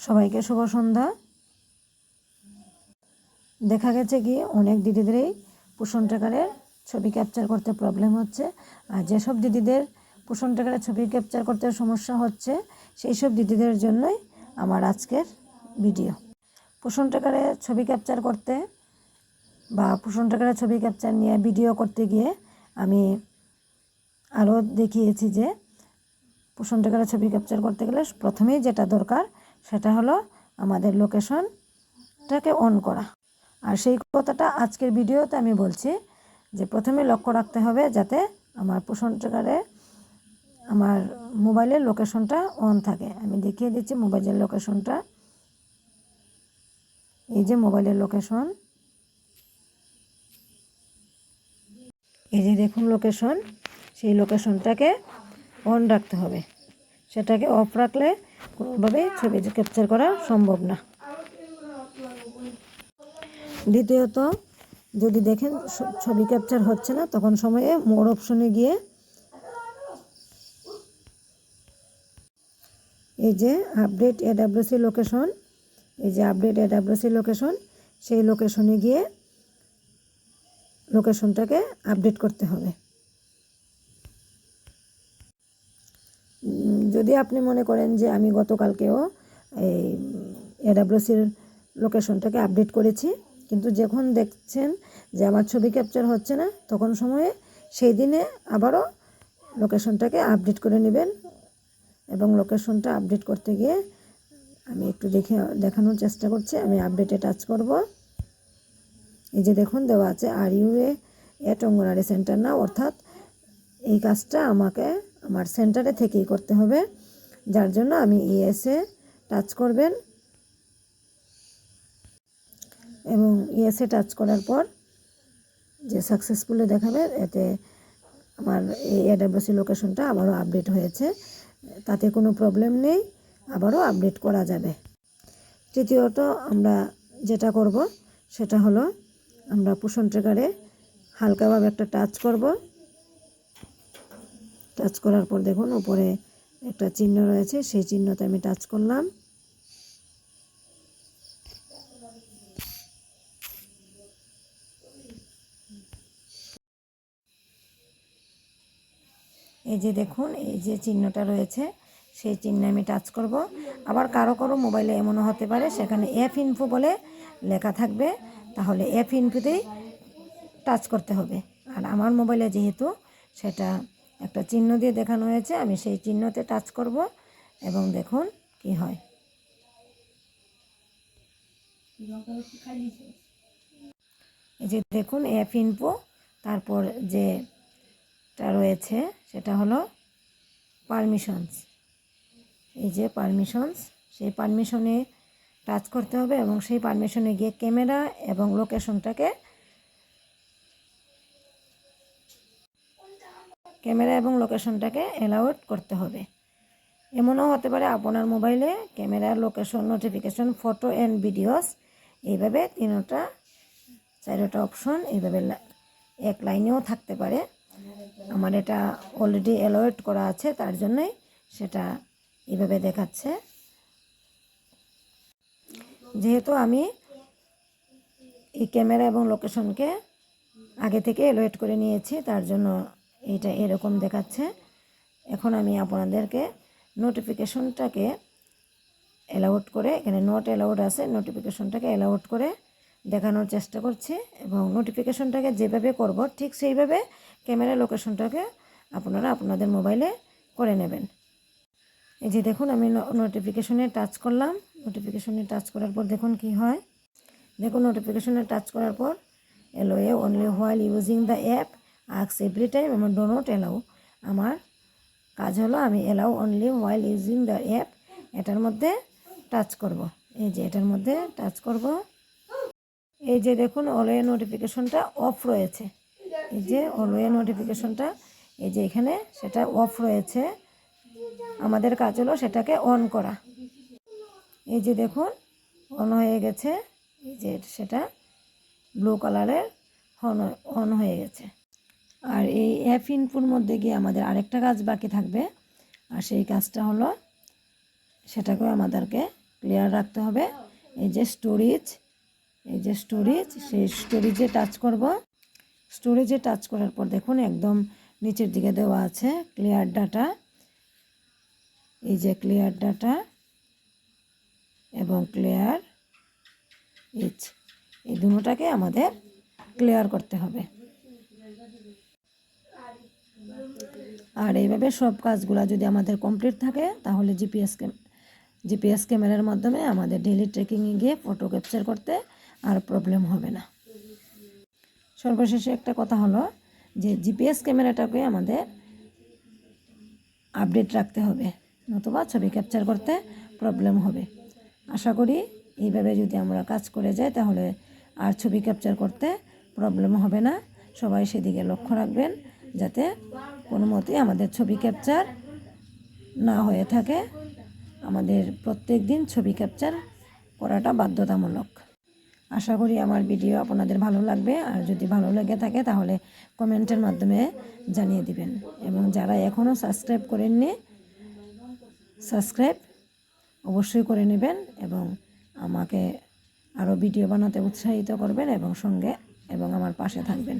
সবাইকে শুভ সন্ধ্যা। দেখা গেছে কি অনেক দিদিদেরই পোষণ ট্র্যাকারের ছবি ক্যাপচার করতে প্রবলেম হচ্ছে, আর যেসব দিদিদের পোষণ ট্র্যাকারের ছবি ক্যাপচার করতে সমস্যা হচ্ছে সেই সব দিদিদের জন্যই আমার আজকের ভিডিও। পোষণ ট্র্যাকারের ছবি ক্যাপচার করতে বা পোষণ ট্র্যাকারের ছবি ক্যাপচার নিয়ে ভিডিও করতে গিয়ে আমি আরও দেখিয়েছি যে পোষণ ট্র্যাকারের ছবি ক্যাপচার করতে গেলে প্রথমেই যেটা দরকার সেটা হলো আমাদের লোকেশনটাকে অন করা। আর সেই কথাটা আজকের ভিডিওতে আমি বলছি যে প্রথমে লক্ষ্য রাখতে হবে যাতে আমার পোষণ ট্র্যাকারে আমার মোবাইলের লোকেশনটা অন থাকে। আমি দেখিয়ে দিচ্ছি মোবাইলের লোকেশনটা। এই যে মোবাইলের লোকেশন, এই যে দেখুন লোকেশন, সেই লোকেশনটাকে অন রাখতে হবে। সেটাকে অফ রাখলে কোনোভাবেই ছবি ক্যাপচার করা সম্ভব না। দ্বিতীয়ত, যদি দেখেন ছবি ক্যাপচার হচ্ছে না তখন সময়ে মোর অপশনে গিয়ে এই যে আপডেট এডাব্লিউসি লোকেশন, এই যে আপডেট এডাব্লিউসি লোকেশন, সেই লোকেশনে গিয়ে লোকেশনটাকে আপডেট করতে হবে। যদি আপনি মনে করেন যে আমি গতকালকেও এই এডাব্লিউসির লোকেশনটাকে আপডেট করেছি, কিন্তু যখন দেখছেন যে আমার ছবি ক্যাপচার হচ্ছে না তখন সময়ে সেই দিনে আবারও লোকেশনটাকে আপডেট করে নেবেন। এবং লোকেশনটা আপডেট করতে গিয়ে আমি একটু দেখানোর চেষ্টা করছি। আমি আপডেটে টাচ করব। এই যে দেখুন দেওয়া আছে are you at anganwadi centre না, অর্থাৎ এই কাজটা আমাকে আমার সেন্টারে থেকেই করতে হবে, যার জন্য আমি ইএসএ টাচ করবেন এবং ইএসএ টাচ করার পর যে সাকসেসফুলি দেখাবে এতে আমার এই এডাব্লিউসি লোকেশনটা আবারও আপডেট হয়েছে, তাতে কোনো প্রবলেম নেই, আবারও আপডেট করা যাবে। তৃতীয়ত আমরা যেটা করব সেটা হলো আমরা পোষণ ট্র্যাকারে হালকাভাবে একটা টাচ করব। টাচ করার পর দেখুন উপরে একটা চিহ্ন রয়েছে, সেই চিহ্নতে আমি টাচ করলাম। এই যে দেখুন এই যে চিহ্নটা রয়েছে সেই চিহ্নে আমি টাচ করব। আবার কারো কারো মোবাইলে এমনও হতে পারে সেখানে অ্যাপ ইনফো বলে লেখা থাকবে, তাহলে অ্যাপ ইনফোতেই টাচ করতে হবে। আর আমার মোবাইলে যেহেতু সেটা একটা চিহ্ন দিয়ে দেখানো হয়েছে, আমি সেই চিহ্নতে টাচ করব এবং দেখুন কি হয়। এই যে দেখুন অ্যাপ ইনফো, তারপর যেটা রয়েছে সেটা হলো পারমিশনস। এই যে পারমিশনস, সেই পারমিশনে টাচ করতে হবে এবং সেই পারমিশনে গিয়ে ক্যামেরা এবং লোকেশনটাকে অ্যালাউড করতে হবে। এমনও হতে পারে আপনার মোবাইলে camera, location, notification, photo and videos এইভাবে চারটা অপশন এইভাবে এক লাইনেও থাকতে পারে। আমার এটা অলরেডি অ্যালাউড করা আছে, তার জন্যই সেটা এইভাবে দেখাচ্ছে। যেহেতু আমি এই ক্যামেরা এবং লোকেশনকে আগে থেকে অ্যালাউড করে নিয়েছি তার জন্য এইটা এরকম দেখাচ্ছে। এখন আমি আপনাদেরকে নোটিফিকেশনটাকে অ্যালাউড করে, এখানে নট অ্যালাউড আছে, নোটিফিকেশনটাকে অ্যালাউড করে দেখানোর চেষ্টা করছি এবং নোটিফিকেশনটাকে যেভাবে করব ঠিক সেইভাবে ক্যামেরা লোকেশনটাকে আপনারা আপনাদের মোবাইলে করে নেবেন। এই যে দেখুন আমি নোটিফিকেশনে টাচ করলাম। নোটিফিকেশনে টাচ করার পর দেখুন কি হয়। দেখুন নোটিফিকেশনে টাচ করার পর allow only while using the app, ask every time, আমার ডো নট অ্যালাউ। আমার কাজ হলো আমি allow only while using the app, এটার মধ্যে টাচ করব। এই যে এটার মধ্যে টাচ করব। এই যে দেখুন অলওয়ে নোটিফিকেশনটা অফ রয়েছে। এই যে অলওয়ে নোটিফিকেশনটা এই যে এখানে সেটা অফ রয়েছে, আমাদের কাজ হলো সেটাকে অন করা। এই যে দেখুন অন হয়ে গেছে, এই যে সেটা ব্লু কালারের অন হয়ে গেছে। আর এই অ্যাপ ইনফোর মধ্যে গিয়ে আমাদের আরেকটা কাজ বাকি থাকবে, আর সেই কাজটা হলো সেটাকেও আমাদেরকে ক্লিয়ার রাখতে হবে। এই যে স্টোরেজ, সেই স্টোরেজে টাচ করব। স্টোরেজে টাচ করার পর দেখুন একদম নিচের দিকে দেওয়া আছে ক্লিয়ার ডাটা। এই যে ক্লিয়ার ডাটা এবং ক্লিয়ার ইচ, এই দুটোটাকে আমাদের ক্লিয়ার করতে হবে। আর এইভাবে সব কাজগুলো যদি আমাদের কমপ্লিট থাকে তাহলে জিপিএস ক্যামেরার মাধ্যমে আমাদের ডেইলি ট্রেকিংয়ে গিয়ে ফটো ক্যাপচার করতে আর প্রবলেম হবে না। সর্বশেষে একটা কথা হলো যে জিপিএস ক্যামেরাটাকে আমাদের আপডেট রাখতে হবে, নতুবা ছবি ক্যাপচার করতে প্রবলেম হবে। আশা করি এইভাবে যদি আমরা কাজ করে যাই তাহলে আর ছবি ক্যাপচার করতে প্রবলেম হবে না। সবাই সেদিকে লক্ষ্য রাখবেন যাতে কোনো মতেই আমাদের ছবি ক্যাপচার না হয়ে থাকে। আমাদের প্রত্যেক দিন ছবি ক্যাপচার করাটা বাধ্যতামূলক। আশা করি আমার ভিডিও আপনাদের ভালো লাগবে, আর যদি ভালো লেগে থাকে তাহলে কমেন্টের মাধ্যমে জানিয়ে দিবেন। এবং যারা এখনও সাবস্ক্রাইব করেননি, সাবস্ক্রাইব অবশ্যই করে নেবেন এবং আমাকে আরও ভিডিও বানাতে উৎসাহিত করবেন এবং আমার পাশে থাকবেন।